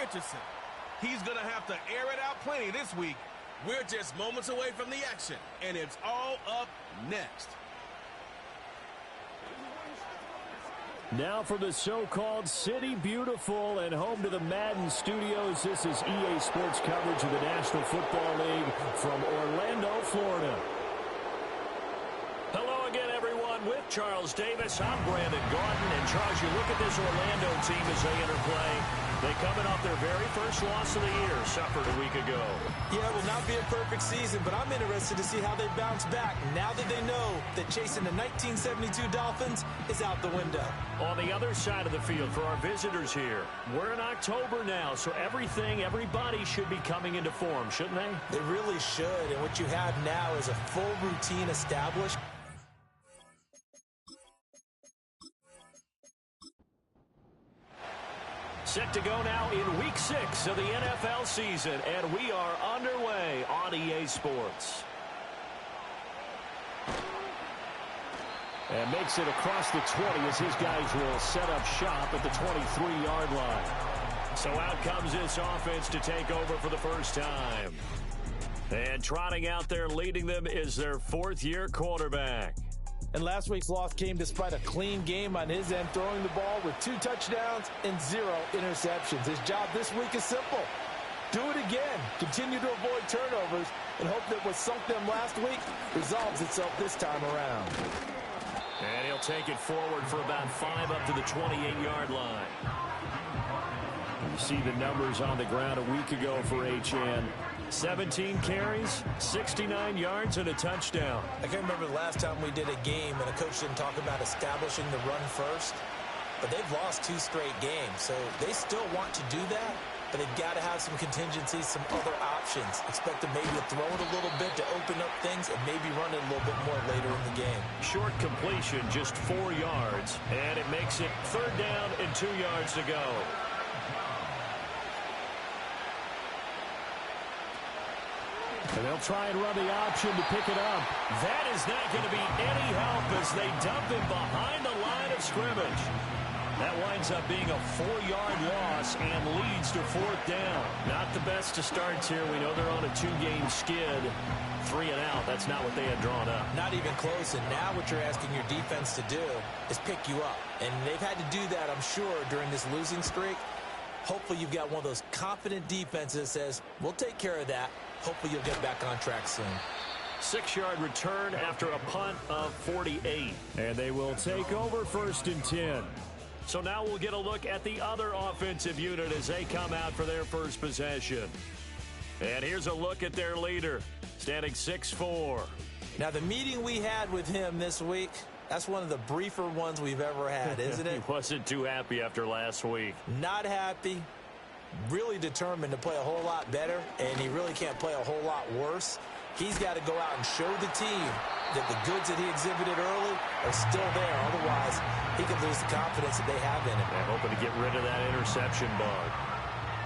Richardson. He's going to have to air it out plenty this week. We're just moments away from the action, and it's all up next. Now for the so-called City Beautiful and home to the Madden Studios. This is EA Sports coverage of the National Football League from Orlando, Florida. Hello again, everyone. With Charles Davis, I'm Brandon Gordon. And Charles, you look at this Orlando team as they enter play. They coming off their very first loss of the year, suffered a week ago. Yeah, it will not be a perfect season, but I'm interested to see how they bounce back now that they know that chasing the 1972 Dolphins is out the window. On the other side of the field for our visitors here, we're in October now, so everybody should be coming into form, shouldn't they? They really should, and what you have now is a full routine established. Set to go now in Week 6 of the NFL season, and we are underway on EA Sports. And makes it across the 20 as his guys will set up shop at the 23-yard line. So out comes this offense to take over for the first time. And trotting out there leading them is their fourth-year quarterback. And last week's loss came despite a clean game on his end, throwing the ball with 2 touchdowns and 0 interceptions. His job this week is simple. Do it again. Continue to avoid turnovers and hope that what sunk them last week resolves itself this time around. And he'll take it forward for about 5 up to the 28-yard line. You see the numbers on the ground a week ago for HN. 17 carries, 69 yards, and a touchdown. I can't remember the last time we did a game and a coach didn't talk about establishing the run first. But they've lost 2 straight games, so they still want to do that. But they've got to have some contingencies, some other options. Expect them maybe to throw it a little bit to open up things and maybe run it a little bit more later in the game. Short completion, just 4 yards, and it makes it 3rd down and 2 yards to go. And they'll try and run the option to pick it up. That is not going to be any help as they dump him behind the line of scrimmage. That winds up being a 4-yard loss and leads to 4th down. Not the best of starts here. We know they're on a 2-game skid. 3 and out. That's not what they had drawn up. Not even close. And now what you're asking your defense to do is pick you up. And they've had to do that, I'm sure, during this losing streak. Hopefully you've got one of those confident defenses that says, we'll take care of that. Hopefully you'll get back on track soon. 6-yard return after a punt of 48. And they will take over 1st and 10. So now we'll get a look at the other offensive unit as they come out for their first possession. And here's a look at their leader, standing 6'4". Now the meeting we had with him this week, that's one of the briefer ones we've ever had, isn't it? He wasn't too happy after last week. Not happy. Really determined to play a whole lot better, and he really can't play a whole lot worse. He's got to go out and show the team that the goods that he exhibited early are still there. Otherwise, he could lose the confidence that they have in him. They're hoping to get rid of that interception bug.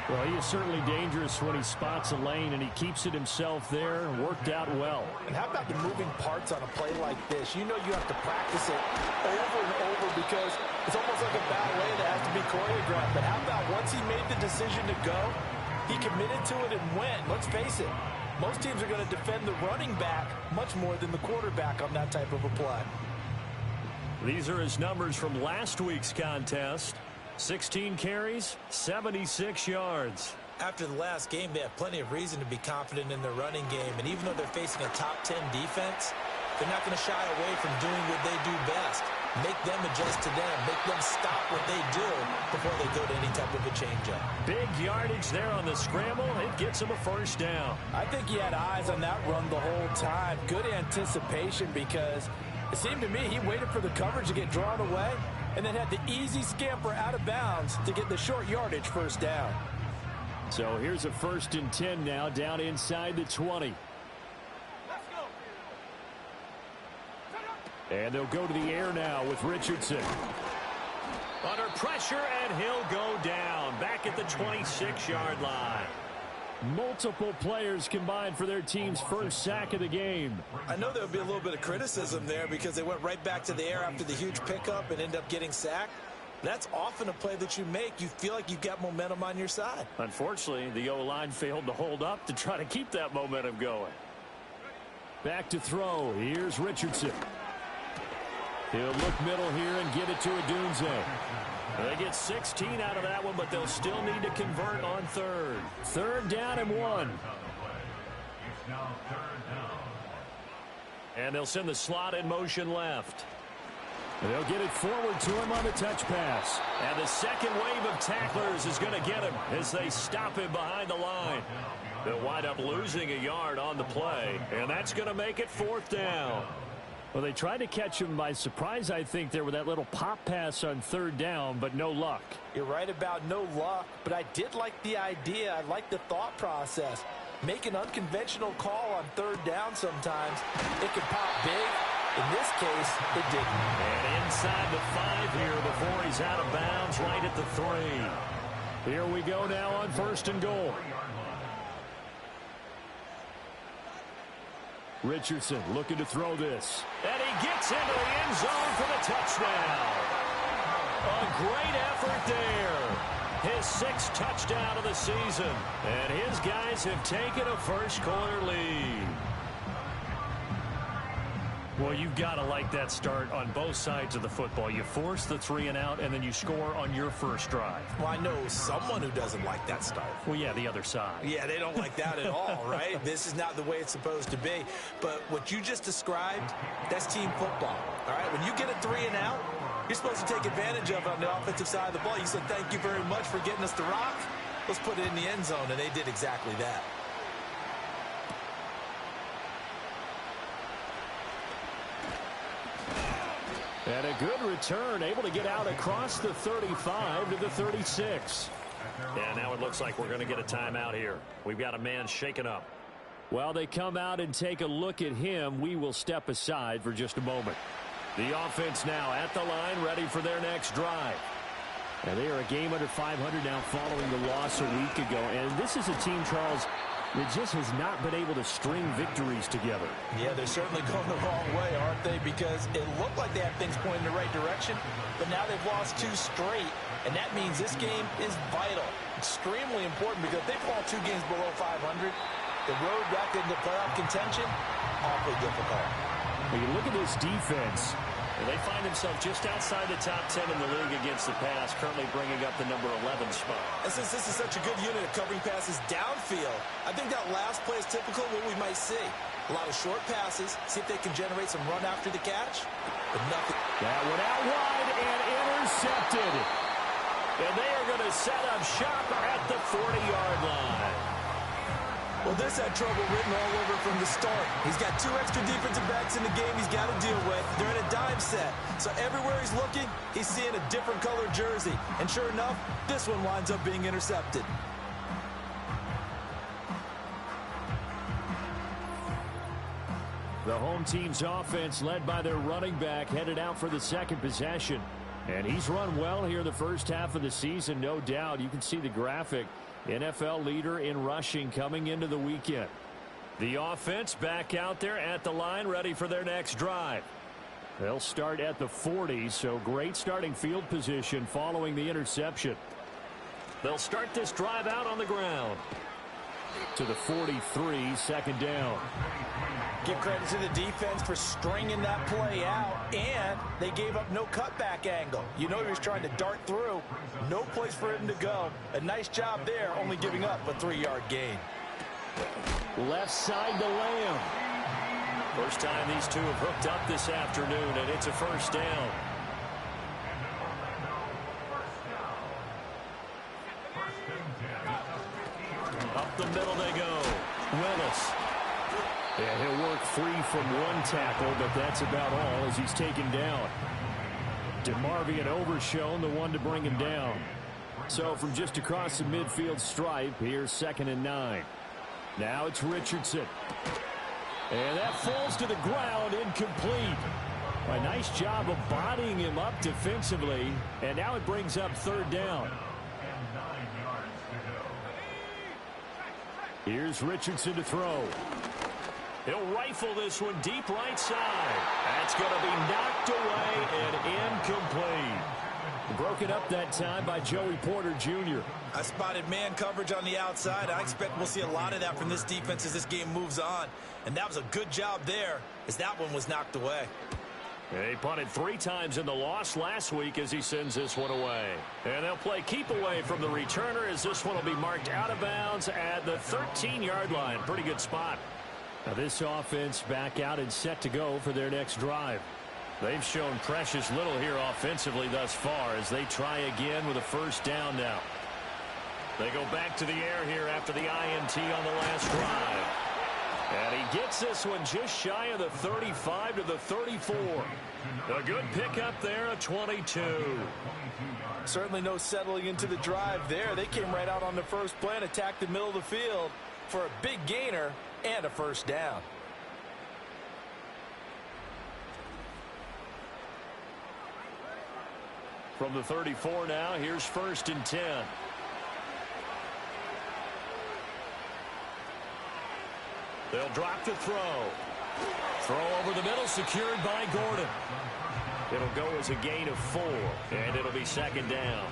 Well, he is certainly dangerous when he spots a lane, and he keeps it himself there. Worked out well. And how about the moving parts on a play like this? You know you have to practice it over and over because it's almost like a ballet that has to be choreographed. But how about once he made the decision to go, he committed to it and went. Let's face it, most teams are going to defend the running back much more than the quarterback on that type of a play. These are his numbers from last week's contest. 16 carries, 76 yards. After the last game, they have plenty of reason to be confident in their running game. And even though they're facing a top 10 defense, they're not going to shy away from doing what they do best. Make them adjust to them. Make them stop what they do before they go to any type of a changeup. Big yardage there on the scramble. It gets him a 1st down. I think he had eyes on that run the whole time. Good anticipation because it seemed to me he waited for the coverage to get drawn away and then had the easy scamper out of bounds to get the short yardage 1st down. So here's a 1st and 10 now down inside the 20. And they'll go to the air now with Richardson. Under pressure, and he'll go down back at the 26-yard line. Multiple players combined for their team's first sack of the game. I know there would be a little bit of criticism there because they went right back to the air after the huge pickup and ended up getting sacked. That's often a play that you make. You feel like you've got momentum on your side. Unfortunately, the O-line failed to hold up to try to keep that momentum going. Back to throw. Here's Richardson. He'll look middle here and get it to Odunze. They get 16 out of that one, but they'll still need to convert on third. Third down and 1. And they'll send the slot in motion left. They'll get it forward to him on the touch pass. And the second wave of tacklers is going to get him as they stop him behind the line. They'll wind up losing a yard on the play, and that's going to make it fourth down. Well, they tried to catch him by surprise, I think, there with that little pop pass on third down, but no luck. You're right about no luck, but I did like the idea. I like the thought process. Make an unconventional call on third down sometimes. It can pop big. In this case, it didn't. And inside the 5 here before he's out of bounds right at the 3. Here we go now on first and goal. Richardson looking to throw this. And he gets into the end zone for the touchdown. A great effort there. His 6th touchdown of the season. And his guys have taken a first-quarter lead. Well, you've got to like that start on both sides of the football. You force the 3 and out, and then you score on your first drive. Well, I know someone who doesn't like that start. Well, yeah, the other side. Yeah, they don't like that at all, right? This is not the way it's supposed to be. But what you just described, that's team football, all right? When you get a 3 and out, you're supposed to take advantage of it on the offensive side of the ball. You said, thank you very much for getting us the rock. Let's put it in the end zone, and they did exactly that. And a good return, able to get out across the 35 to the 36. And now it looks like we're going to get a timeout here. We've got a man shaken up. While they come out and take a look at him, we will step aside for just a moment. The offense now at the line, ready for their next drive. And they are a game under 500 now following the loss a week ago. And this is a team, Charles, that just has not been able to string victories together. Yeah, they're certainly going the wrong way, aren't they? Because it looked like they had things pointing in the right direction, but now they've lost 2 straight, and that means this game is vital, extremely important, because if they fall 2 games below 500, the road back into playoff contention, awfully difficult. When you look at this defense, they find themselves just outside the top 10 in the league against the pass, currently bringing up the number 11 spot. And since this is such a good unit of covering passes downfield, I think that last play is typical of what we might see. A lot of short passes, see if they can generate some run after the catch, but nothing. That one out wide and intercepted. And they are going to set up shop at the 40-yard line. Well, this had trouble written all over from the start. He's got 2 extra defensive backs in the game he's got to deal with. They're in a dime set. So everywhere he's looking, he's seeing a different colored jersey. And sure enough, this one winds up being intercepted. The home team's offense, led by their running back, headed out for the second possession. And he's run well here the first half of the season, no doubt. You can see the graphic. NFL leader in rushing coming into the weekend. The offense back out there at the line, ready for their next drive. They'll start at the 40, so great starting field position following the interception. They'll start this drive out on the ground. To the 43, second down. Give credit to the defense for stringing that play out, and they gave up no cutback angle. You know he was trying to dart through. No place for him to go. A nice job there, only giving up a 3-yard gain. Left side to Lamb. First time these two have hooked up this afternoon, and it's a first down. Up the middle they go. Willis. Yeah, he'll work free from one tackle, but that's about all as he's taken down. DeMarvion Overshown, the one to bring him down. So from just across the midfield stripe, here's 2nd and 9. Now it's Richardson. And that falls to the ground, incomplete. A nice job of bodying him up defensively, and now it brings up 3rd down. Here's Richardson to throw. He'll rifle this one deep right side. That's going to be knocked away and incomplete. Broken up that time by Joey Porter Jr. I spotted man coverage on the outside. I expect we'll see a lot of that from this defense as this game moves on. And that was a good job there as that one was knocked away. He punted 3 times in the loss last week as he sends this one away. And they'll play keep away from the returner as this one will be marked out of bounds at the 13-yard line. Pretty good spot. Now this offense back out and set to go for their next drive. They've shown precious little here offensively thus far as they try again with a first down now. They go back to the air here after the INT on the last drive. And he gets this one just shy of the 35 to the 34. A good pickup there, a 22. Certainly no settling into the drive there. They came right out on the first play and attacked the middle of the field for a big gainer and a first down. From the 34 now, here's 1st and 10. They'll drop the throw. Throw over the middle, secured by Gordon. It'll go as a gain of 4, and it'll be 2nd down.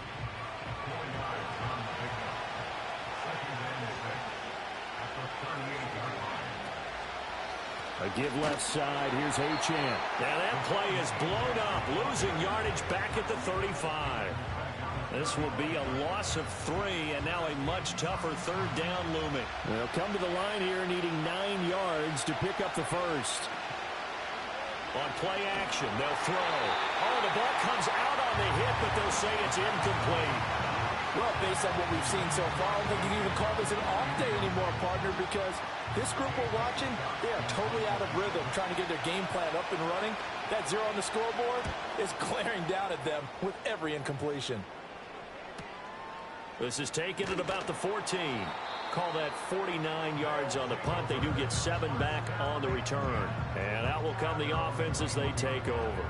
A give left side. Here's Achane. Now that play is blown up, losing yardage back at the 35. This will be a loss of 3, and now a much tougher 3rd down looming. They'll come to the line here needing 9 yards to pick up the first. On play action, they'll throw. Oh, the ball comes out on the hit, but they'll say it's incomplete. Well, based on what we've seen so far, I don't think you can even call this an off day anymore, partner, because this group we're watching, they are totally out of rhythm, trying to get their game plan up and running. That 0 on the scoreboard is glaring down at them with every incompletion. This is taken at about the 14. Call that 49 yards on the punt. They do get 7 back on the return. And out will come the offense as they take over.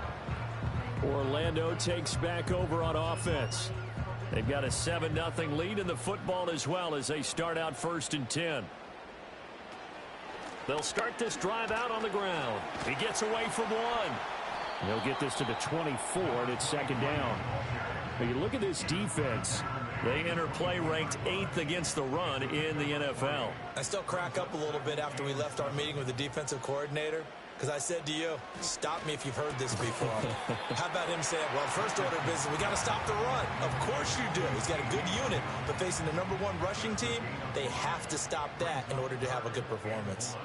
Orlando takes back over on offense. They've got a 7-0 lead in the football as well as they start out 1st and 10. They'll start this drive out on the ground. He gets away from 1. They'll get this to the 24, and it's 2nd down. Now you look at this defense. They enter play ranked 8th against the run in the NFL. I still crack up a little bit after we left our meeting with the defensive coordinator, because I said to you, stop me if you've heard this before. How about him saying, well, first order of business, we got to stop the run. Of course you do. He's got a good unit, but facing the #1 rushing team, they have to stop that in order to have a good performance.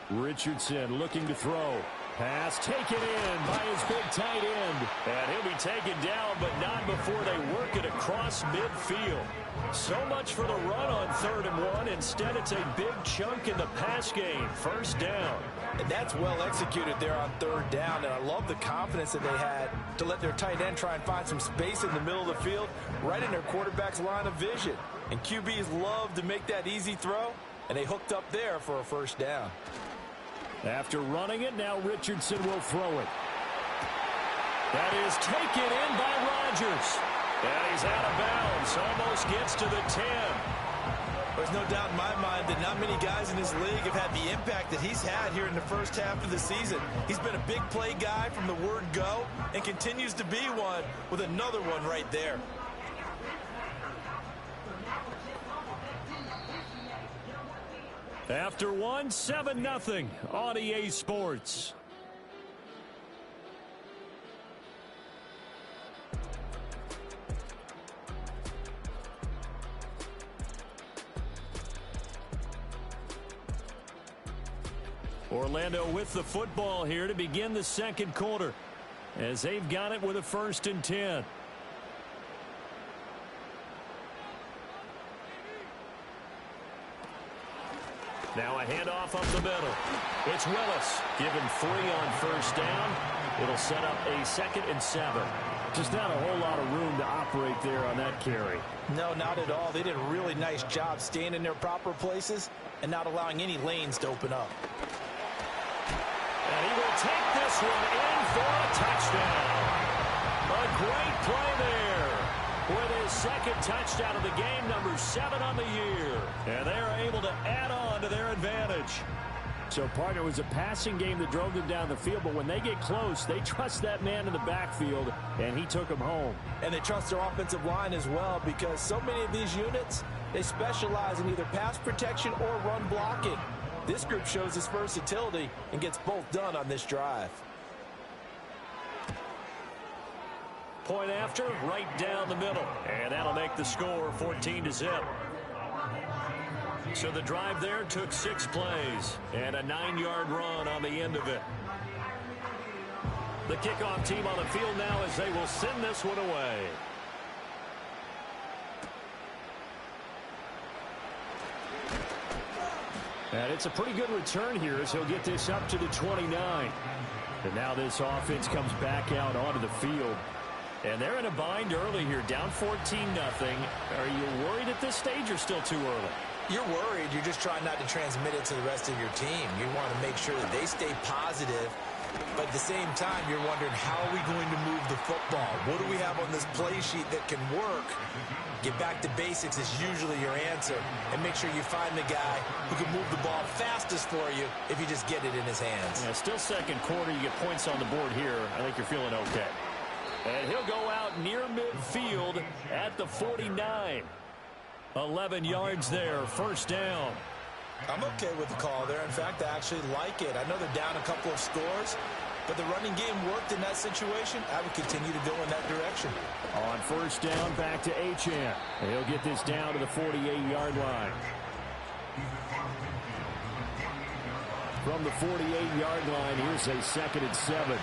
Richardson looking to throw. Pass taken in by his big tight end. And he'll be taken down, but not before they work it across midfield. So much for the run on 3rd and 1. Instead, it's a big chunk in the pass game. First down. And that's well executed there on 3rd down. And I love the confidence that they had to let their tight end try and find some space in the middle of the field, right in their quarterback's line of vision. And QBs love to make that easy throw, and they hooked up there for a first down. After running it, now Richardson will throw it. That is taken in by Rodgers. And he's out of bounds. Almost gets to the 10. There's no doubt in my mind that not many guys in this league have had the impact that he's had here in the first half of the season. He's been a big play guy from the word go and continues to be one with another one right there. After 1, 7-0 on EA Sports. Orlando with the football here to begin the 2nd quarter as they've got it with a 1st and 10. Now a handoff up the middle. It's Willis. Given 3 on first down. It'll set up a 2nd and 7. Just not a whole lot of room to operate there on that carry. No, not at all. They did a really nice job staying in their proper places and not allowing any lanes to open up. And he will take this one in for a touchdown. A great play there. With his 2nd touchdown of the game, number 7 on the year. And they are able to add on to their advantage. So, partner, it was a passing game that drove them down the field, but when they get close, they trust that man in the backfield, and he took them home. And they trust their offensive line as well, because so many of these units, they specialize in either pass protection or run blocking. This group shows its versatility and gets both done on this drive. Point after, right down the middle. And that'll make the score 14-0. So the drive there took 6 plays and a 9-yard run on the end of it. The kickoff team on the field now as they will send this one away. And it's a pretty good return here as he'll get this up to the 29. And now this offense comes back out onto the field. And they're in a bind early here, down 14-0. Are you worried at this stage or still too early? You're worried. You're just trying not to transmit it to the rest of your team. You want to make sure that they stay positive. But at the same time, you're wondering, how are we going to move the football? What do we have on this play sheet that can work? Get back to basics is usually your answer. And make sure you find the guy who can move the ball fastest for you if you just get it in his hands. Yeah, still second quarter. You get points on the board here. I think you're feeling okay. And he'll go out near midfield at the 49. 11 yards there, first down. I'm okay with the call there. In fact, I actually like it. I know they're down a couple of scores, but the running game worked in that situation. I would continue to go in that direction. On first down, back to Achane. He'll get this down to the 48-yard line. From the 48-yard line, here's a 2nd and 7.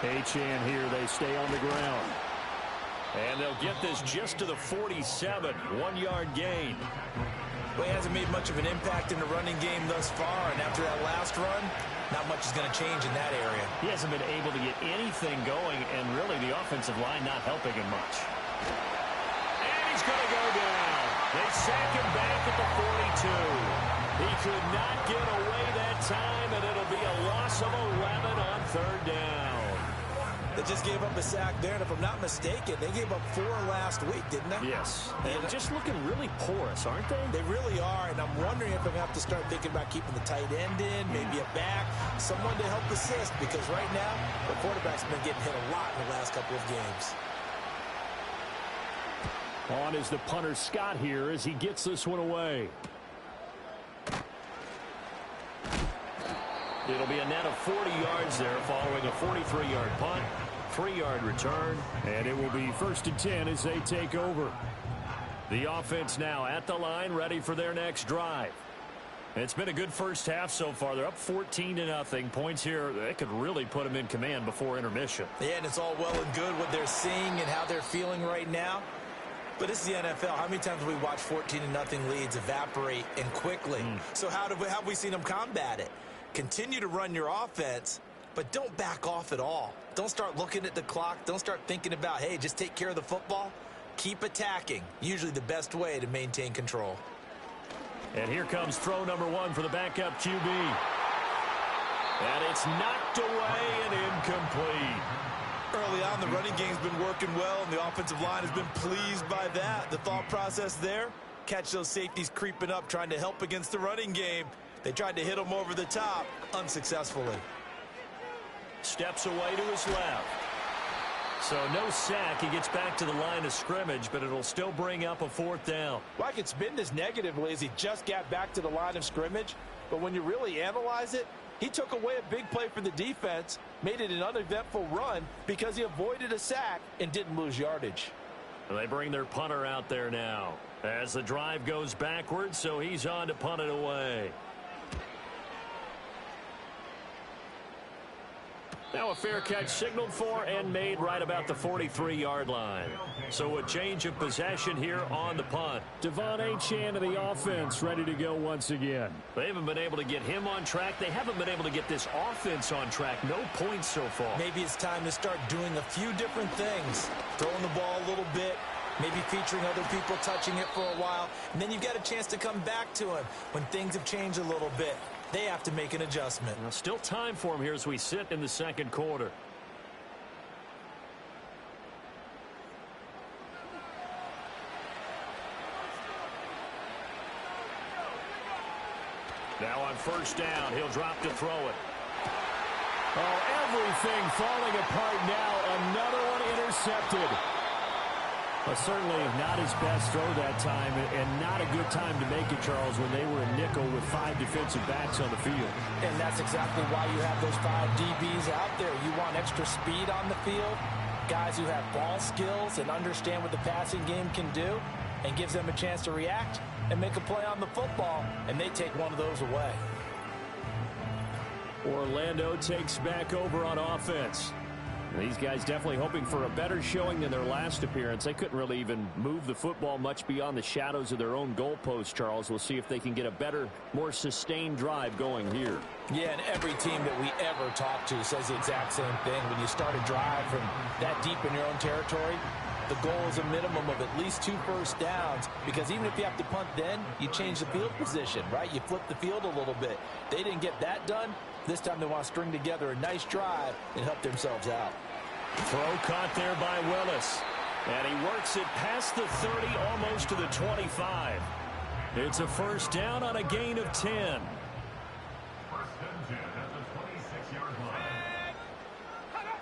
Achane here, they stay on the ground. And they'll get this just to the 47, 1-yard gain. Well, he hasn't made much of an impact in the running game thus far, and after that last run, not much is going to change in that area. He hasn't been able to get anything going, and really the offensive line not helping him much. And he's going to go down. They sack him back at the 42. He could not get away that time, and it'll be a loss of 11 on 3rd down. They just gave up a sack there, and if I'm not mistaken, they gave up 4 last week, didn't they? Yes. And just looking really porous, aren't they? They really are, and I'm wondering if I'm going to have to start thinking about keeping the tight end in, maybe a back, someone to help assist, because right now, the quarterback's been getting hit a lot in the last couple of games. On is the punter Scott here as he gets this one away. It'll be a net of 40 yards there following a 43-yard punt, 3-yard return, and it will be 1st and 10 as they take over. The offense now at the line, ready for their next drive. It's been a good first half so far. They're up 14-0. Points here, that could really put them in command before intermission. Yeah, and it's all well and good what they're seeing and how they're feeling right now. But this is the NFL. How many times have we watched 14-0 leads evaporate and quickly? So how have we seen them combat it? Continue to run your offense, but don't back off at all. Don't start looking at the clock. Don't start thinking about, hey, just take care of the football. Keep attacking. Usually the best way to maintain control. And here comes throw number 1 for the backup QB. And it's knocked away and incomplete. Early on, the running game's been working well, and the offensive line has been pleased by that. The thought process there, catch those safeties creeping up, trying to help against the running game. They tried to hit him over the top, unsuccessfully. Steps away to his left. So no sack. He gets back to the line of scrimmage, but it'll still bring up a 4th down. Well, I could spin this negatively as he just got back to the line of scrimmage, but when you really analyze it, he took away a big play for the defense, made it an uneventful run because he avoided a sack and didn't lose yardage. They bring their punter out there now as the drive goes backwards, so he's on to punt it away. Now a fair catch signaled for and made right about the 43-yard line. So a change of possession here on the punt. Devon Achane of the offense ready to go once again. They haven't been able to get him on track. They haven't been able to get this offense on track. No points so far. Maybe it's time to start doing a few different things. Throwing the ball a little bit. Maybe featuring other people touching it for a while. And then you've got a chance to come back to him when things have changed a little bit. They have to make an adjustment. Well, still time for him here as we sit in the second quarter. first down. He'll drop to throw it. Oh, everything falling apart now. Another one intercepted. But certainly not his best throw that time, and not a good time to make it, Charles, when they were in nickel with 5 defensive backs on the field. And that's exactly why you have those 5 DBs out there. You want extra speed on the field, guys who have ball skills and understand what the passing game can do, and gives them a chance to react and make a play on the football, and they take one of those away. Orlando takes back over on offense. These guys definitely hoping for a better showing than their last appearance. They couldn't really even move the football much beyond the shadows of their own goalpost, Charles. We'll see if they can get a better, more sustained drive going here. Yeah, and every team that we ever talk to says the exact same thing. When you start a drive from that deep in your own territory, the goal is a minimum of at least 2 first downs, because even if you have to punt then, you change the field position, right? You flip the field a little bit. They didn't get that done. This time they want to string together a nice drive and help themselves out. Throw caught there by Willis. And he works it past the 30, almost to the 25. It's a first down on a gain of 10. First and 10 at the 26-yard line.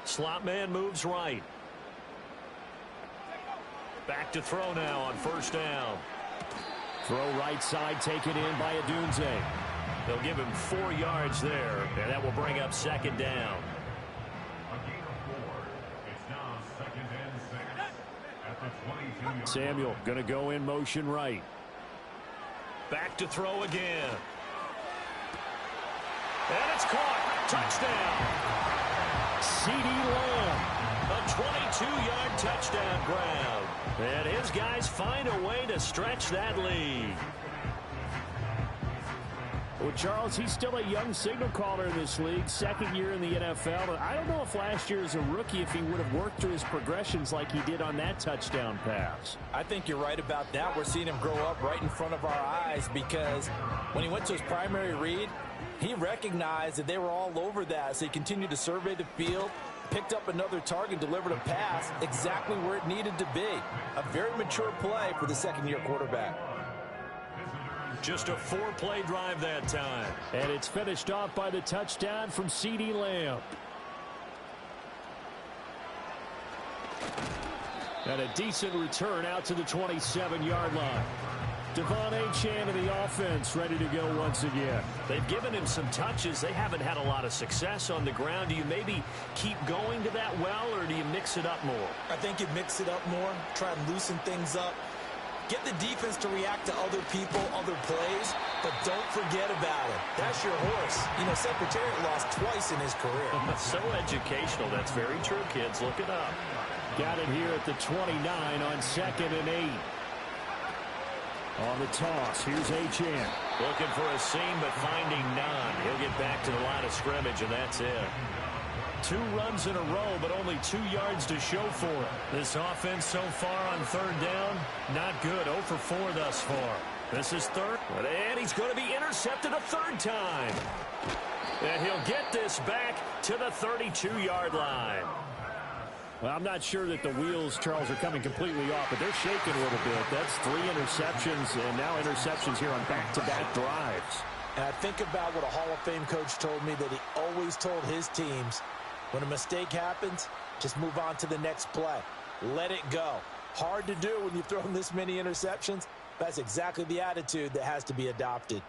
Slot man moves right. Back to throw now on first down. Throw right side taken in by Adunze. They'll give him 4 yards there, and that will bring up second down. A gain of 4. It's now second and 6 at the 22-yard line. Samuel going to go in motion right. Back to throw again. And it's caught. Touchdown. CeeDee Lamb. A 22-yard touchdown grab. And his guys find a way to stretch that lead. Well, Charles, he's still a young signal caller in this league, second year in the NFL. And I don't know if last year as a rookie, if he would have worked through his progressions like he did on that touchdown pass. I think you're right about that. We're seeing him grow up right in front of our eyes, because when he went to his primary read, he recognized that they were all over that. So he continued to survey the field, picked up another target, delivered a pass exactly where it needed to be. A very mature play for the second-year quarterback. Just a 4-play drive that time. And it's finished off by the touchdown from CeeDee Lamb. And a decent return out to the 27-yard line. Devon Achane and the offense ready to go once again. They've given him some touches. They haven't had a lot of success on the ground. Do you maybe keep going to that well, or do you mix it up more? I think you mix it up more, try and loosen things up. Get the defense to react to other people, other plays, but don't forget about it. That's your horse. You know, Secretariat lost twice in his career. So educational. That's very true, kids. Look it up. Got it here at the 29 on 2nd and 8. On the toss, here's Achane. Looking for a seam, but finding none. He'll get back to the line of scrimmage, and that's it. 2 runs in a row, but only 2 yards to show for it. This offense so far on third down, not good. 0 for 4 thus far. This is third, and he's going to be intercepted a third time. And he'll get this back to the 32-yard line. Well, I'm not sure that the wheels, Charles, are coming completely off, but they're shaking a little bit. That's 3 interceptions, and now interceptions here on back-to-back drives. And I think about what a Hall of Fame coach told me, that he always told his teams, when a mistake happens, just move on to the next play. Let it go. Hard to do when you've thrown this many interceptions. That's exactly the attitude that has to be adopted.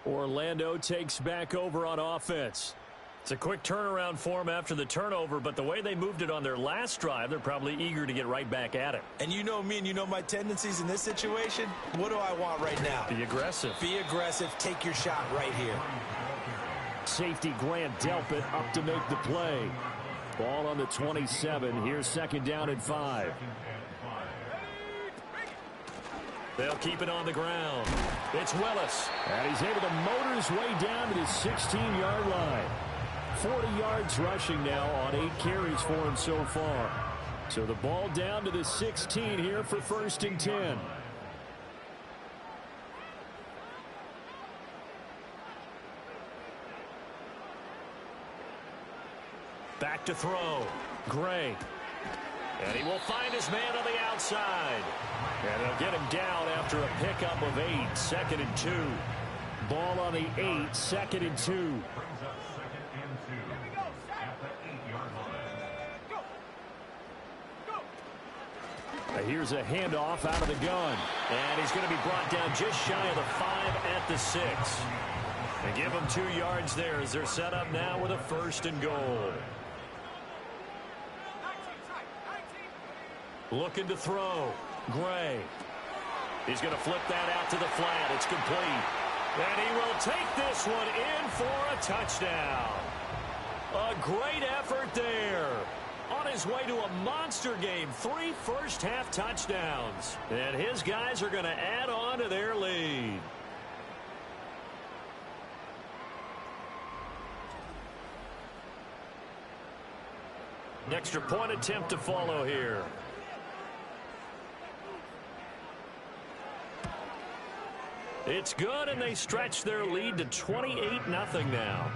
Orlando takes back over on offense. It's a quick turnaround for them after the turnover, but the way they moved it on their last drive, they're probably eager to get right back at it. And you know me, and you know my tendencies in this situation. What do I want right now? Be aggressive. Be aggressive. Take your shot right here. Safety Grant Delpit up to make the play. Ball on the 27. Here's 2nd down and 5. They'll keep it on the ground. It's Willis. And he's able to motor his way down to the 16-yard line. 40 yards rushing now on 8 carries for him so far. So the ball down to the 16 here for 1st and 10. Back to throw. Gray. And he will find his man on the outside. And they'll get him down after a pickup of 8. 2nd and 2. Ball on the 8, 2nd and 2. Brings up 2nd and 2 at the 8-yard line. Here's a handoff out of the gun. And he's going to be brought down just shy of the 5 at the 6. They give him 2 yards there as they're set up now with a 1st and goal. Looking to throw. Gray. He's going to flip that out to the flat. It's complete. And he will take this one in for a touchdown. A great effort there. On his way to a monster game. 3 first-half touchdowns. And his guys are going to add on to their lead. An extra point attempt to follow here. It's good, and they stretch their lead to 28-0 now.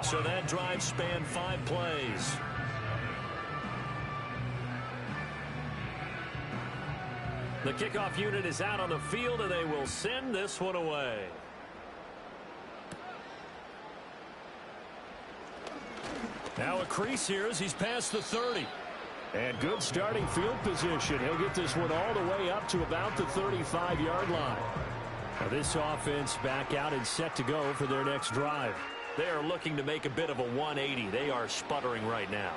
So that drive spanned 5 plays. The kickoff unit is out on the field, and they will send this one away. Now a crease here as he's past the 30. And good starting field position. He'll get this one all the way up to about the 35-yard line. Now this offense back out and set to go for their next drive. They are looking to make a bit of a 180. They are sputtering right now.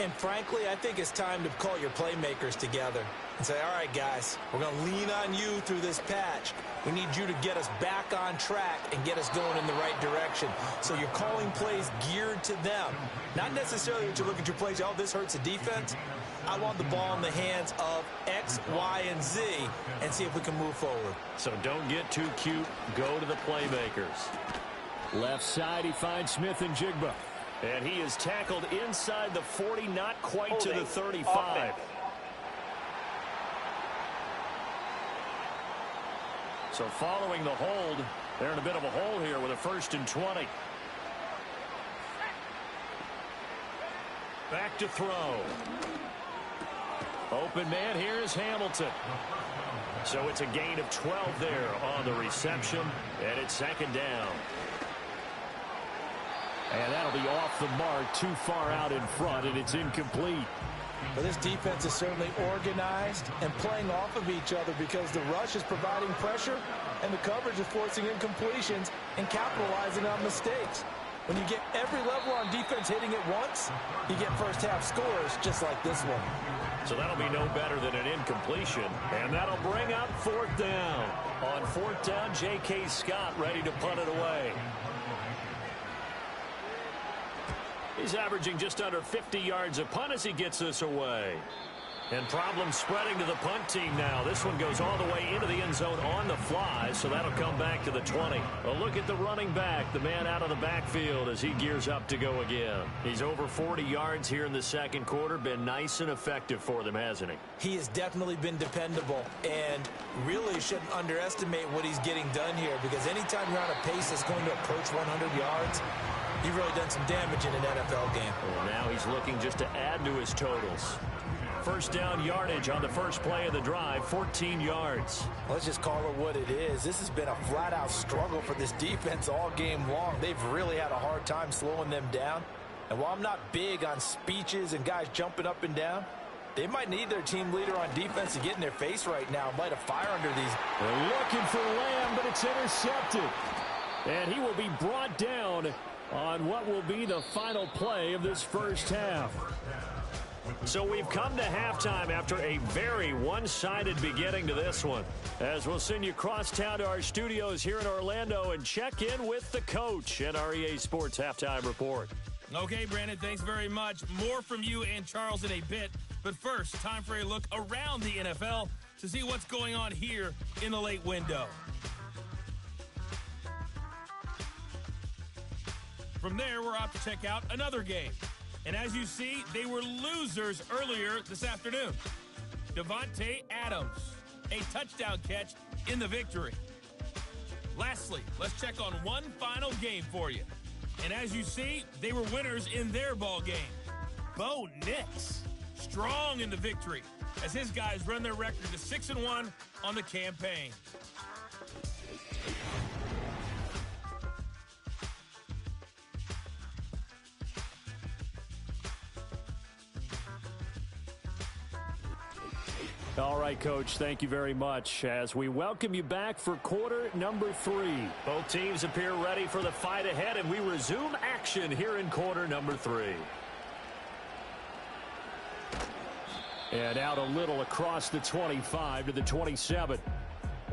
And frankly, I think it's time to call your playmakers together and say, all right, guys, we're going to lean on you through this patch. We need you to get us back on track and get us going in the right direction. So you're calling plays geared to them. Not necessarily that you look at your plays, oh, this hurts the defense. I want the ball in the hands of X, Y, and Z and see if we can move forward. So don't get too cute. Go to the playmakers. Left side, he finds Smith and Jigba. And he is tackled inside the 40, not quite to the 35. So following the hold, they're in a bit of a hole here with a 1st and 20. Back to throw. Open man here is Hamilton. So it's a gain of 12 there on the reception, and it's 2nd down. And that'll be off the mark, too far out in front, and it's incomplete. But this defense is certainly organized and playing off of each other because the rush is providing pressure and the coverage is forcing incompletions and capitalizing on mistakes. When you get every level on defense hitting it once, you get first-half scores just like this one. So that'll be no better than an incompletion, and that'll bring up 4th down. On 4th down, J.K. Scott ready to punt it away. He's averaging just under 50 yards a punt as he gets this away. And problems spreading to the punt team now. This one goes all the way into the end zone on the fly, so that'll come back to the 20. A look at the running back, the man out of the backfield as he gears up to go again. He's over 40 yards here in the 2nd quarter. Been nice and effective for them, hasn't he? He has definitely been dependable and really shouldn't underestimate what he's getting done here because anytime you're on a pace that's going to approach 100 yards, you've really done some damage in an NFL game. Well, now he's looking just to add to his totals. 1st down yardage on the first play of the drive, 14 yards. Let's just call it what it is. This has been a flat-out struggle for this defense all game long. They've really had a hard time slowing them down. And while I'm not big on speeches and guys jumping up and down, they might need their team leader on defense to get in their face right now and light a fire under these. They're looking for Lamb, but it's intercepted. And he will be brought down on what will be the final play of this first half. So we've come to halftime after a very one-sided beginning to this one. As we'll send you across town to our studios here in Orlando and check in with the coach and our EA Sports Halftime Report. Okay, Brandon, thanks very much. More from you and Charles in a bit. But first, time for a look around the NFL to see what's going on here in the late window. From there, we're out to check out another game. And as you see, they were losers earlier this afternoon. Devontae Adams, a touchdown catch in the victory. Lastly, let's check on one final game for you. And as you see, they were winners in their ball game. Bo Nix, strong in the victory as his guys run their record to 6-1 on the campaign. All right, Coach, thank you very much as we welcome you back for quarter number 3. Both teams appear ready for the fight ahead, and we resume action here in quarter number 3. And out a little across the 25 to the 27.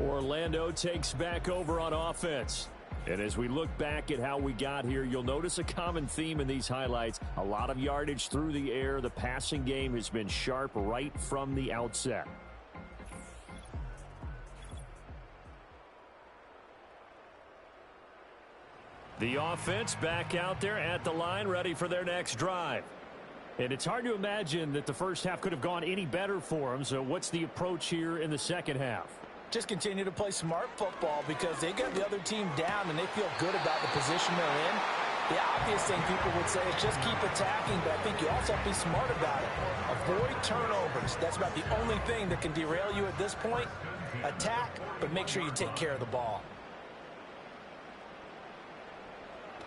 Orlando takes back over on offense. And as we look back at how we got here, you'll notice a common theme in these highlights. A lot of yardage through the air. The passing game has been sharp right from the outset. The offense back out there at the line, ready for their next drive. And it's hard to imagine that the first half could have gone any better for them. So what's the approach here in the second half? Just continue to play smart football because they got the other team down and they feel good about the position they're in. The obvious thing people would say is just keep attacking, but I think you also have to be smart about it. Avoid turnovers. That's about the only thing that can derail you at this point. Attack, but make sure you take care of the ball.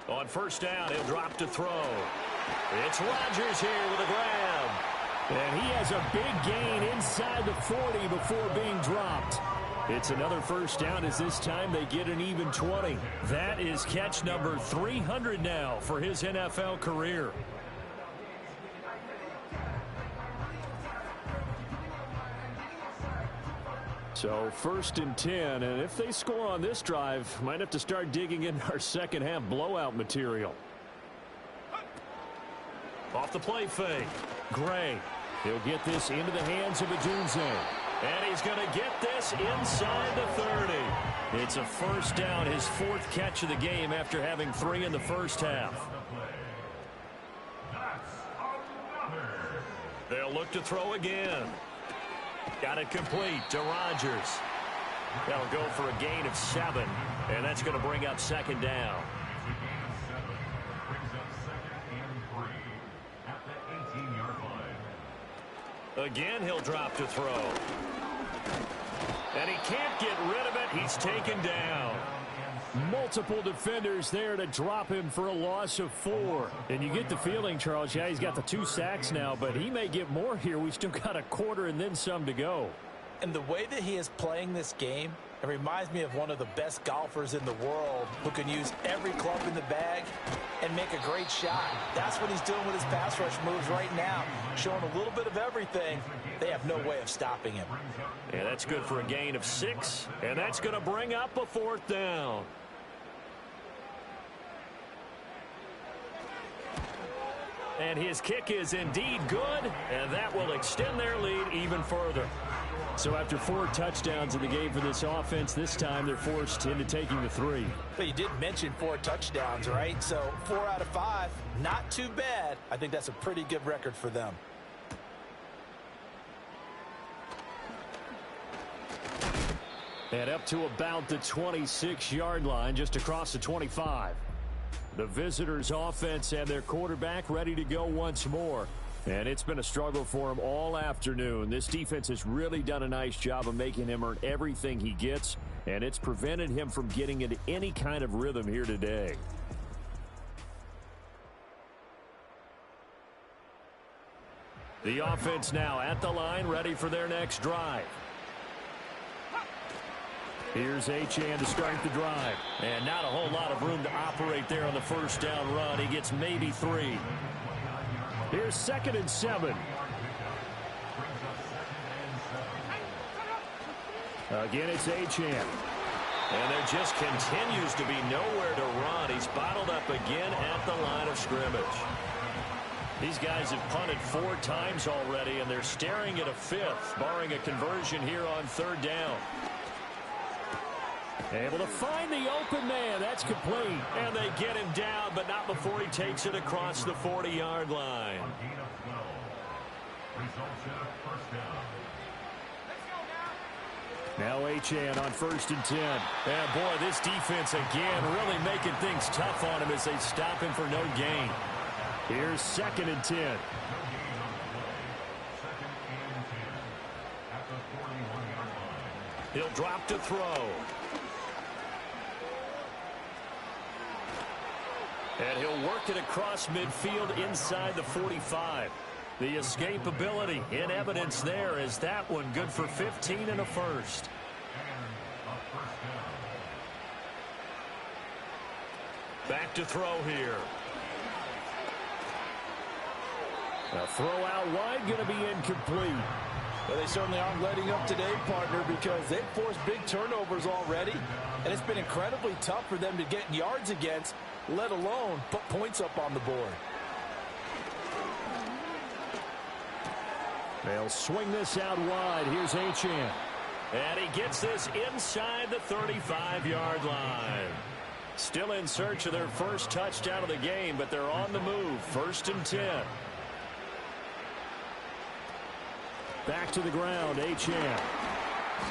On first down, he'll drop to throw. It's Rodgers here with a grab. And he has a big gain inside the 40 before being dropped. It's another first down as this time they get an even 20. That is catch number 300 now for his NFL career. So first and 10, and if they score on this drive, might have to start digging in our second half blowout material. Off the play fake. Gray. He'll get this into the hands of Adunze. And he's going to get this inside the 30. It's a first down, his 4th catch of the game after having 3 in the first half. They'll look to throw again. Got it complete to Rodgers. That'll go for a gain of 7. And that's going to bring up second down. Again, he'll drop to throw. And he can't get rid of it. He's taken down. Multiple defenders there to drop him for a loss of 4. And you get the feeling, Charles, yeah, he's got the 2 sacks now, but he may get more here. We still got a quarter and then some to go. And the way that he is playing this game, it reminds me of one of the best golfers in the world who can use every club in the bag and make a great shot. That's what he's doing with his pass rush moves right now, showing a little bit of everything. They have no way of stopping him. Yeah, that's good for a gain of 6, and that's going to bring up a 4th down. And his kick is indeed good, and that will extend their lead even further. So after 4 touchdowns in the game for this offense, this time they're forced into taking the 3. But you did mention 4 touchdowns, right? So 4 out of 5, not too bad. I think that's a pretty good record for them. And up to about the 26-yard line, just across the 25. The visitors' offense and their quarterback ready to go once more. And it's been a struggle for him all afternoon. This defense has really done a nice job of making him earn everything he gets, and it's prevented him from getting into any kind of rhythm here today. The offense now at the line, ready for their next drive. Here's Achane to start the drive. And not a whole lot of room to operate there on the first down run. He gets maybe 3. Here's 2nd and 7. Again, it's Achane. And there just continues to be nowhere to run. He's bottled up again at the line of scrimmage. These guys have punted 4 times already, and they're staring at a 5th, barring a conversion here on 3rd down. Able to find the open man. That's complete. And they get him down, but not before he takes it across the 40-yard line. Now Achane on 1st and 10. And boy, this defense again really making things tough on him as they stop him for no gain. Here's 2nd and 10. He'll drop to throw. And he'll work it across midfield inside the 45. The escapability in evidence there as that one good for 15 and a first. Back to throw here. A throw out wide going to be incomplete. Well, they certainly aren't letting up today, partner, because they've forced big turnovers already, and it's been incredibly tough for them to get yards against, let alone put points up on the board. They'll swing this out wide. Here's Achane. And he gets this inside the 35-yard line. Still in search of their first touchdown of the game, but they're on the move. 1st and 10. Back to the ground, Achane.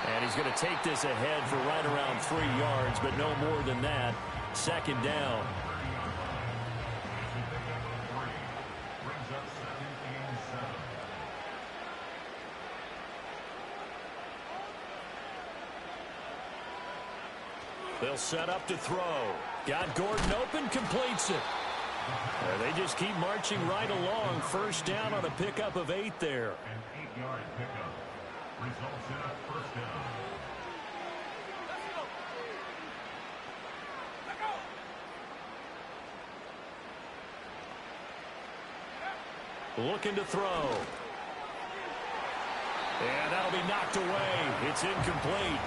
And he's going to take this ahead for right around 3 yards, but no more than that. 2nd down. They'll set up to throw. Got Gordon open, completes it. They just keep marching right along. 1st down on a pickup of 8 there. An 8-yard pickup results in a 1st down. Looking to throw. And that'll be knocked away. It's incomplete.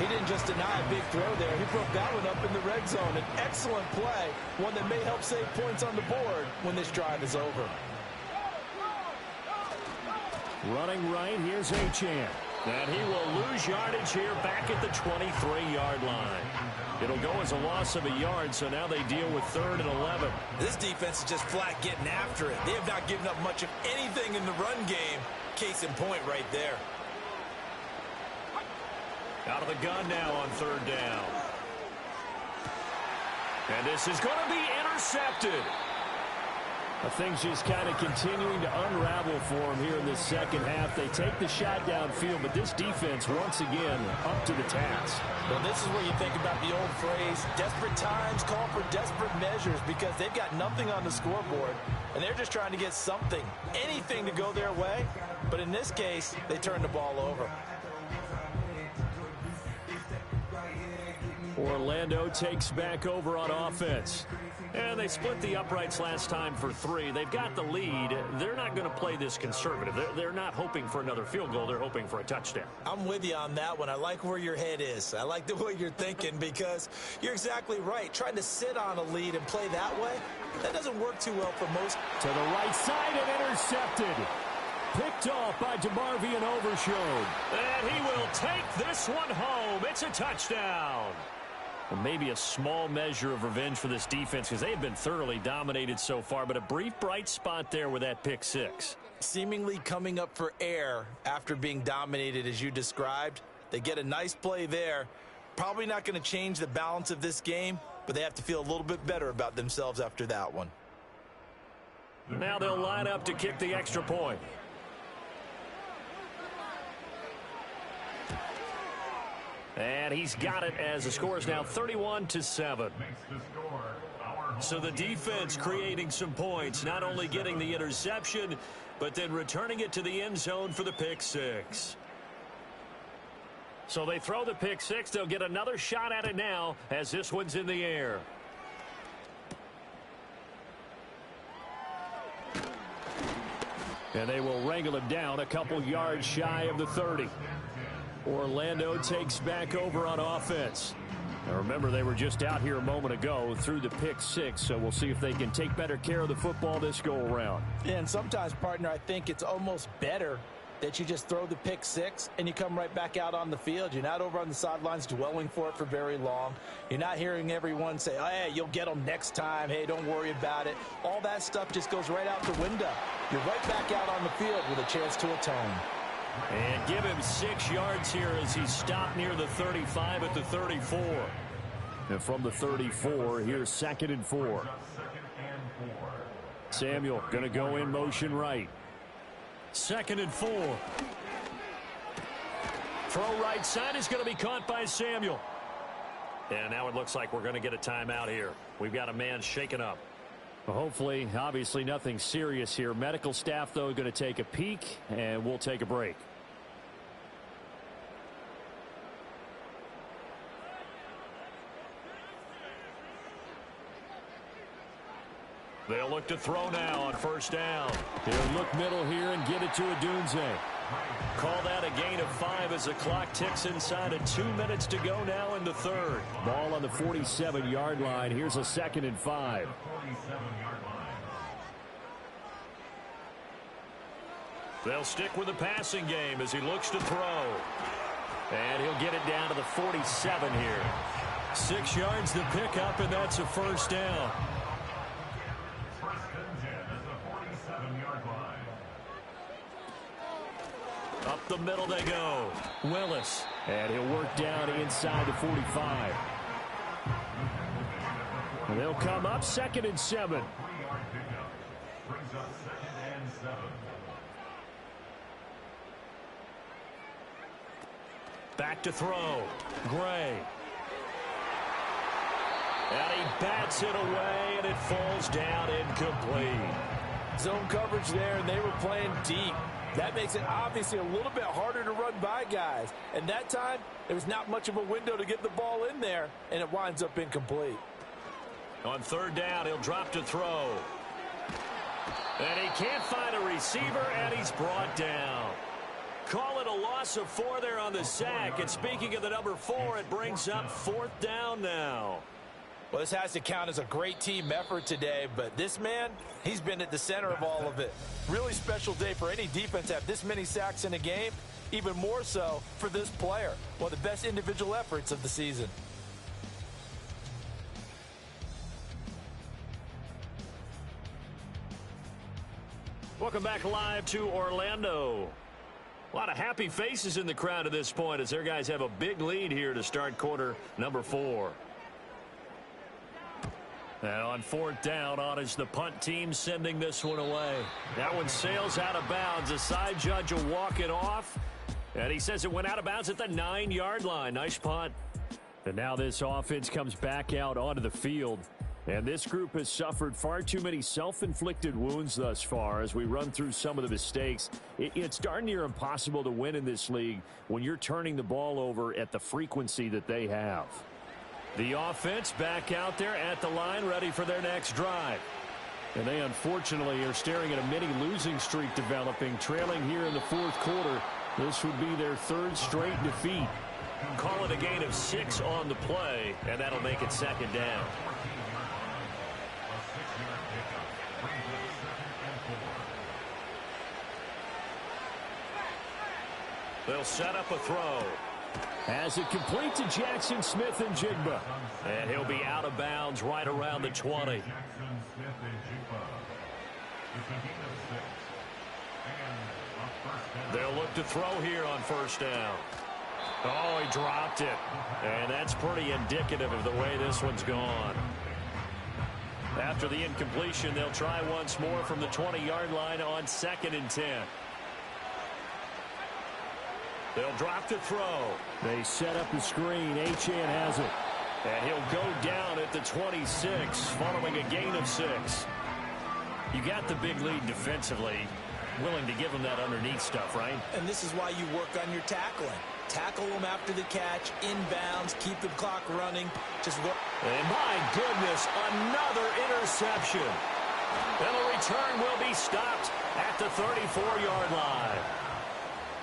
He didn't just deny a big throw there. He broke that one up in the red zone. An excellent play, one that may help save points on the board when this drive is over. Running right, here's Achane. And he will lose yardage here back at the 23-yard line. It'll go as a loss of a yard, so now they deal with 3rd and 11. This defense is just flat getting after it. They have not given up much of anything in the run game. Case in point right there. Out of the gun now on 3rd down. And this is going to be intercepted. Things just kind of continuing to unravel for them here in this 2nd half. They take the shot downfield, but this defense, once again, up to the task. Well, this is where you think about the old phrase, desperate times call for desperate measures, because they've got nothing on the scoreboard, and they're just trying to get something, anything to go their way. But in this case, they turn the ball over. Orlando takes back over on offense. And they split the uprights last time for 3. They've got the lead. They're not going to play this conservative. They're not hoping for another field goal. They're hoping for a touchdown. I'm with you on that one. I like where your head is. I like the way you're thinking, because you're exactly right. Trying to sit on a lead and play that way, that doesn't work too well for most. To the right side and intercepted. Picked off by DeMarvion Overshown. And he will take this one home. It's a touchdown. Well, maybe a small measure of revenge for this defense, because they have been thoroughly dominated so far, but a brief bright spot there with that pick 6. Seemingly coming up for air after being dominated as you described. They get a nice play there. Probably not going to change the balance of this game, but they have to feel a little bit better about themselves after that one. Now they'll line up to kick the extra point. And he's got it as the score is now 31-7. So the defense creating some points, not only getting the interception, but then returning it to the end zone for the pick 6. So they throw the pick 6. They'll get another shot at it now as this one's in the air. And they will wrangle him down a couple yards shy of the 30. Orlando takes back over on offense. Now remember, they were just out here a moment ago through the pick 6, so we'll see if they can take better care of the football this go-around. Yeah, and sometimes, partner, I think it's almost better that you just throw the pick 6 and you come right back out on the field. You're not over on the sidelines dwelling for it for very long. You're not hearing everyone say, oh, hey, you'll get them next time. Hey, don't worry about it. All that stuff just goes right out the window. You're right back out on the field with a chance to atone. And give him 6 yards here as he stopped near the 35 at the 34. And from the 34, here's 2nd and 4. Samuel going to go in motion right. 2nd and 4. Throw right side is going to be caught by Samuel. And now it looks like we're going to get a timeout here. We've got a man shaken up. Well, hopefully, obviously nothing serious here. Medical staff, though, going to take a peek, and we'll take a break. They'll look to throw now on first down. He'll look middle here and get it to Odunze. Call that a gain of 5 as the clock ticks inside of 2 minutes to go now in the third. Ball on the 47-yard line. Here's a 2nd and 5. They'll stick with the passing game as he looks to throw. And he'll get it down to the 47 here. 6 yards to pick up, and that's a first down. Up the middle they go. Willis. And he'll work down inside the 45. And they'll come up 2nd and 7. Back to throw. Gray. And he bats it away, and it falls down incomplete. Zone coverage there, and they were playing deep. That makes it obviously a little bit harder to run by guys. And that time, there was not much of a window to get the ball in there, and it winds up incomplete. On third down, he'll drop to throw. And he can't find a receiver, and he's brought down. Call it a loss of 4 there on the sack. And speaking of the number 4, it brings up 4th down now. Well, this has to count as a great team effort today, but this man, he's been at the center of all of it. Really special day for any defense to have this many sacks in a game, even more so for this player. One of the best individual efforts of the season. Welcome back live to Orlando. A lot of happy faces in the crowd at this point as their guys have a big lead here to start quarter number 4. Now on 4th down, on is the punt team sending this one away. That one sails out of bounds. The side judge will walk it off. And he says it went out of bounds at the 9-yard line. Nice punt. And now this offense comes back out onto the field. And this group has suffered far too many self-inflicted wounds thus far as we run through some of the mistakes. It's darn near impossible to win in this league when you're turning the ball over at the frequency that they have. The offense back out there at the line, ready for their next drive. And they unfortunately are staring at a mini losing streak developing, trailing here in the 4th quarter. This would be their 3rd straight defeat. Call it a gain of 6 on the play, and that'll make it 2nd down. They'll set up a throw. As it complete to Jackson Smith and Jigba. And he'll be out of bounds right around the 20. They'll look to throw here on first down. Oh, he dropped it. And that's pretty indicative of the way this one's gone. After the incompletion, they'll try once more from the 20-yard line on 2nd and 10. They'll drop to throw. They set up the screen. Achane has it. And he'll go down at the 26 following a gain of 6. You got the big lead defensively. Willing to give them that underneath stuff, right? And this is why you work on your tackling. Tackle them after the catch, inbounds, keep the clock running. Just work. And my goodness, another interception. And the return will be stopped at the 34-yard line.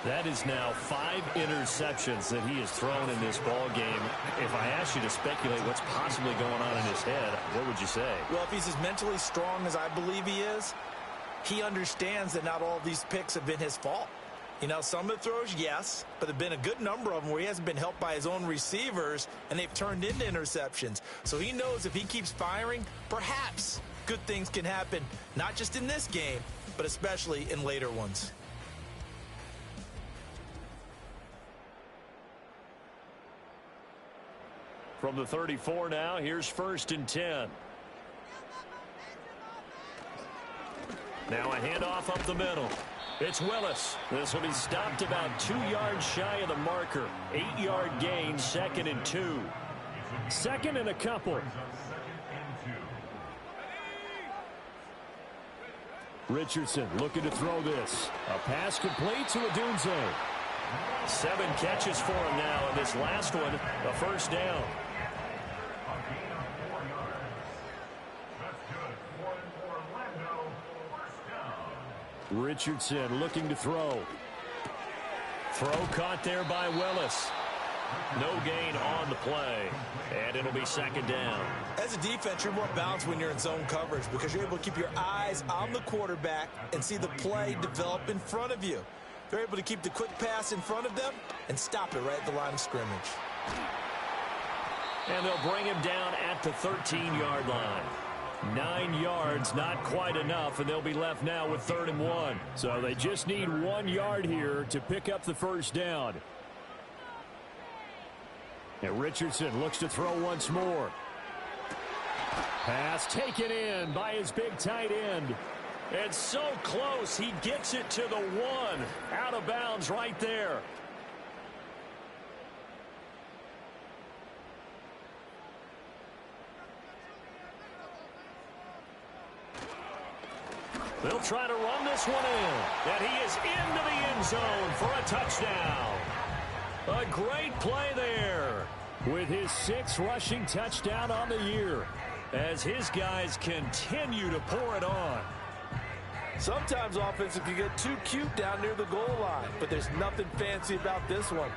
That is now 5 interceptions that he has thrown in this ball game. If I asked you to speculate what's possibly going on in his head, what would you say? Well, if he's as mentally strong as I believe he is, he understands that not all of these picks have been his fault. You know, some of the throws, yes, but there have been a good number of them where he hasn't been helped by his own receivers, and they've turned into interceptions. So he knows if he keeps firing, perhaps good things can happen, not just in this game, but especially in later ones. From the 34 now, here's 1st and 10. Now a handoff up the middle. It's Willis. This will be stopped about 2 yards shy of the marker. 8-yard gain, 2nd and 2. 2nd and a couple. Richardson looking to throw this. A pass complete to Odunze. 7 catches for him now, and this last one, a first down. A gain of 4 yards. That's good. 4 for Orlando. First down. Richardson looking to throw. Throw caught there by Willis. No gain on the play, and it'll be second down. As a defense, you're more balanced when you're in zone coverage because you're able to keep your eyes on the quarterback and see the play develop in front of you. They're able to keep the quick pass in front of them and stop it right at the line of scrimmage. And they'll bring him down at the 13-yard line. 9 yards, not quite enough, and they'll be left now with 3rd and 1. So they just need 1 yard here to pick up the first down. And Richardson looks to throw once more. Pass taken in by his big tight end. And so close, he gets it to the 1. Out of bounds right there. They'll try to run this one in. And he is into the end zone for a touchdown. A great play there with his 6th rushing touchdown on the year as his guys continue to pour it on. Sometimes offenses can get too cute down near the goal line, but there's nothing fancy about this one.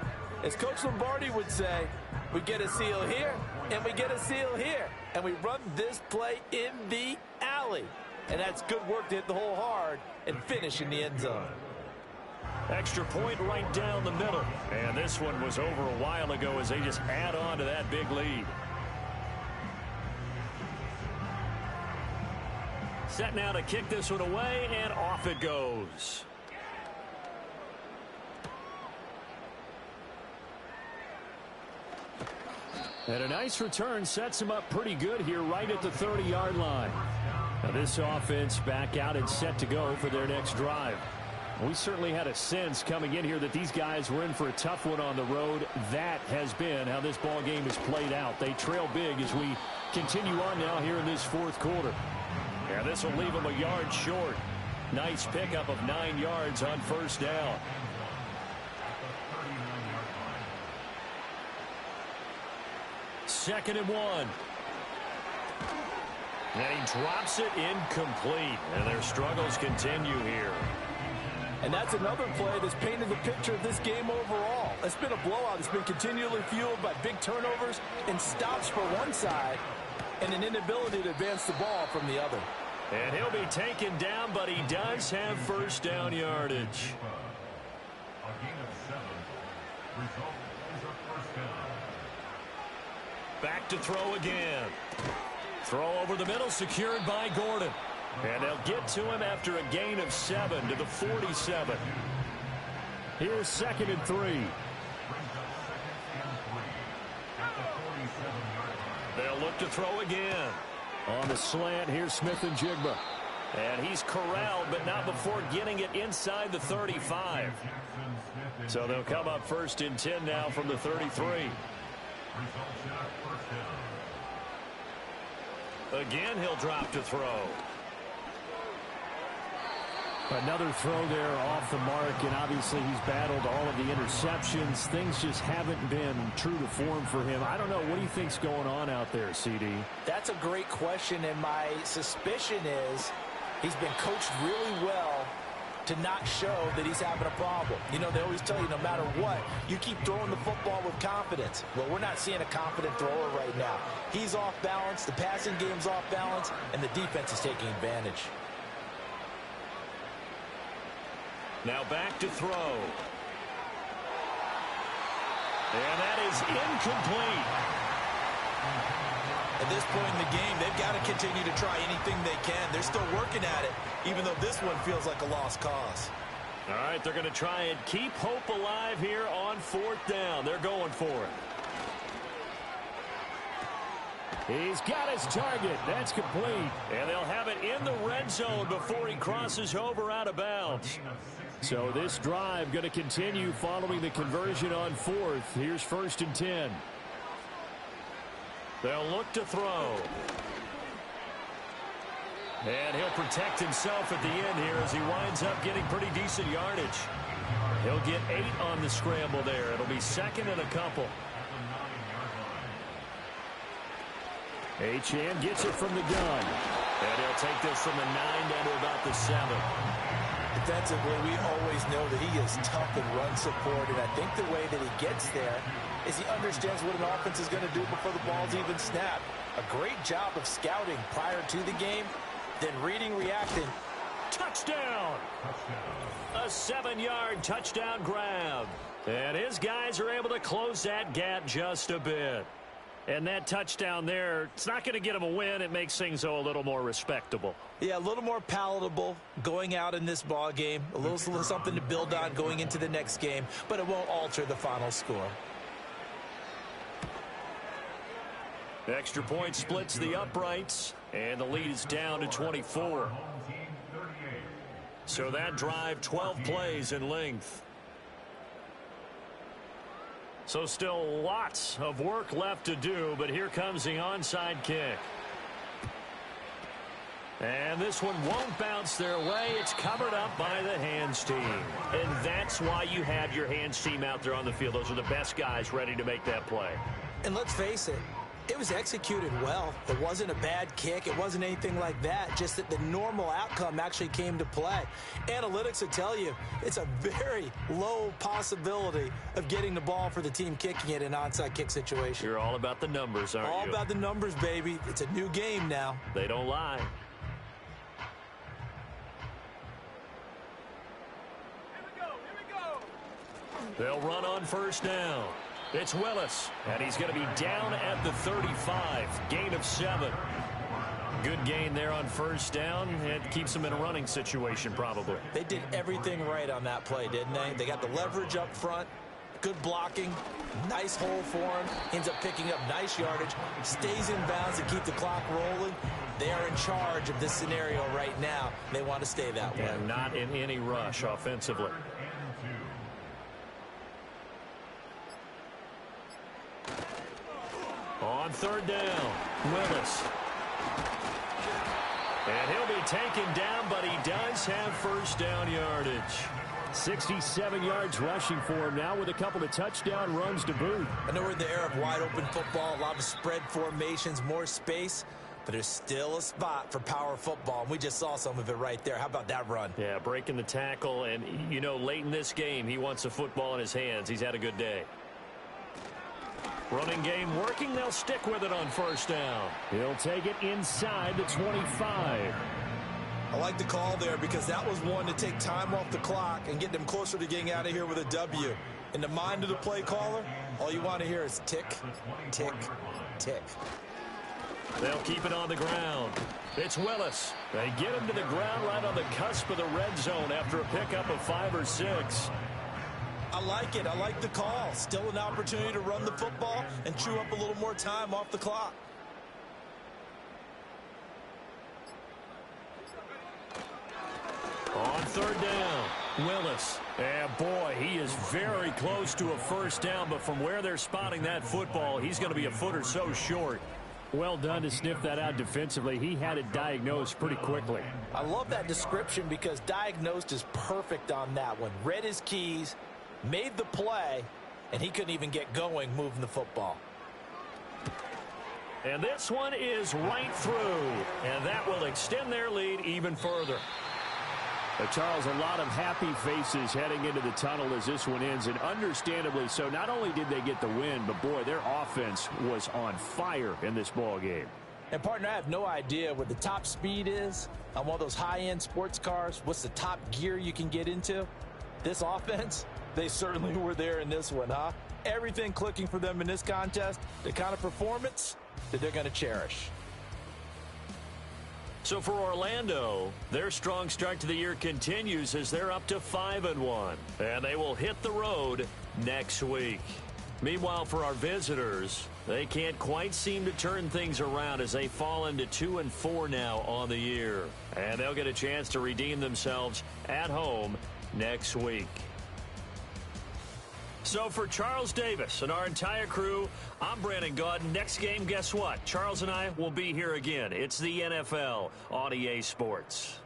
As Coach Lombardi would say, we get a seal here, and we get a seal here, and we run this play in the alley. And that's good work to hit the hole hard and finish in the end zone. Extra point right down the middle. And this one was over a while ago as they just add on to that big lead. Set now to kick this one away, and off it goes. And a nice return sets him up pretty good here right at the 30-yard line. Now this offense back out and set to go for their next drive. We certainly had a sense coming in here that these guys were in for a tough one on the road. That has been how this ball game has played out. They trail big as we continue on now here in this 4th quarter. Yeah, this will leave them a yard short. Nice pickup of 9 yards on first down. Second and 1. And he drops it incomplete. And their struggles continue here. And that's another play that's painted the picture of this game overall. It's been a blowout. It's been continually fueled by big turnovers and stops for one side and an inability to advance the ball from the other. And he'll be taken down, but he does have first down yardage. A gain of 7. Result is a first down. Back to throw again. Throw over the middle, secured by Gordon. And they'll get to him after a gain of 7 to the 47. Here's 2nd and 3. Brings up 2nd and 3 at the 47-yard line. They'll look to throw again. On the slant, here's Smith and Jigba. And he's corralled, but not before getting it inside the 35. So they'll come up 1st and 10 now from the 33. Results in a first down. Again, he'll drop to throw. Another throw there off the mark, and obviously he's battled all of the interceptions. Things just haven't been true to form for him. I don't know. What do you think's going on out there, CD? That's a great question, and my suspicion is he's been coached really well to not show that he's having a problem. You know, they always tell you no matter what, you keep throwing the football with confidence. Well, we're not seeing a confident thrower right now. He's off balance, the passing game's off balance, and the defense is taking advantage. Now back to throw. And that is incomplete. At this point in the game, they've got to continue to try anything they can. They're still working at it, even though this one feels like a lost cause. All right, they're going to try and keep hope alive here on 4th down. They're going for it. He's got his target. That's complete. And they'll have it in the red zone before he crosses over out of bounds. So this drive going to continue following the conversion on 4th. Here's 1st and 10. They'll look to throw. And he'll protect himself at the end here as he winds up getting pretty decent yardage. He'll get 8 on the scramble there. It'll be second and a couple. Achane gets it from the gun. And he'll take this from the 9 down to about the 7. Defensively, we always know that he is tough in run support, and I think the way that he gets there is he understands what an offense is going to do before the ball's even snapped. A great job of scouting prior to the game, then reading, reacting. Touchdown! A 7-yard touchdown grab. And his guys are able to close that gap just a bit. And that touchdown there, it's not going to get him a win. It makes things, though, a little more respectable. Yeah, a little more palatable going out in this ball game. A little something to build on going into the next game, but it won't alter the final score. Extra point splits the uprights, and the lead is down to 24. So that drive, 12 plays in length. So still lots of work left to do, but here comes the onside kick. And this one won't bounce their way. It's covered up by the hands team. And that's why you have your hands team out there on the field. Those are the best guys ready to make that play. And let's face it, it was executed well. It wasn't a bad kick. It wasn't anything like that. Just that the normal outcome actually came to play. Analytics will tell you it's a very low possibility of getting the ball for the team kicking it in an onside kick situation. You're all about the numbers, aren't you? All about the numbers, baby. It's a new game now. They don't lie. Here we go. They'll run on first down. It's Willis, and he's going to be down at the 35. Gain of 7. Good gain there on first down. It keeps them in a running situation, probably. They did everything right on that play, didn't they? They got the leverage up front, good blocking, nice hole for him, ends up picking up nice yardage, stays in bounds to keep the clock rolling. They are in charge of this scenario right now. They want to stay that way. And not in any rush offensively. On third down, Willis. And he'll be taken down, but he does have first down yardage. 67 yards rushing for him now with a couple of touchdown runs to boot. I know we're in the era of wide open football, a lot of spread formations, more space, but there's still a spot for power football, and we just saw some of it right there. How about that run? Yeah, breaking the tackle, and, you know, late in this game, he wants the football in his hands. He's had a good day. Running game working. They'll stick with it on first down. He'll take it inside the 25. I like the call there because that was one to take time off the clock and get them closer to getting out of here with a W. In the mind of the play caller, all you want to hear is tick, tick, tick. They'll keep it on the ground. It's Willis. They get him to the ground right on the cusp of the red zone after a pickup of 5 or 6. I like it. I like the call. Still an opportunity to run the football and chew up a little more time off the clock. On third down, Willis. And boy, he is very close to a first down, but from where they're spotting that football, he's going to be a foot or so short. Well done to sniff that out defensively. He had it diagnosed pretty quickly. I love that description because diagnosed is perfect on that one. Read his keys, made the play, and he couldn't even get going moving the football. And this one is right through, and that will extend their lead even further. Charles, a lot of happy faces heading into the tunnel as this one ends, and understandably so. Not only did they get the win, but boy, their offense was on fire in this ball game. And partner, I have no idea what the top speed is on one of those high-end sports cars. What's the top gear you can get into? This offense, they certainly were there in this one, huh? Everything clicking for them in this contest, the kind of performance that they're going to cherish. So for Orlando, their strong start to the year continues as they're up to 5-1. And they will hit the road next week. Meanwhile, for our visitors, they can't quite seem to turn things around as they fall into 2-4 now on the year. And they'll get a chance to redeem themselves at home next week. So for Charles Davis and our entire crew, I'm Brandon Gaudin. Next game, guess what? Charles and I will be here again. It's the NFL on EA Sports.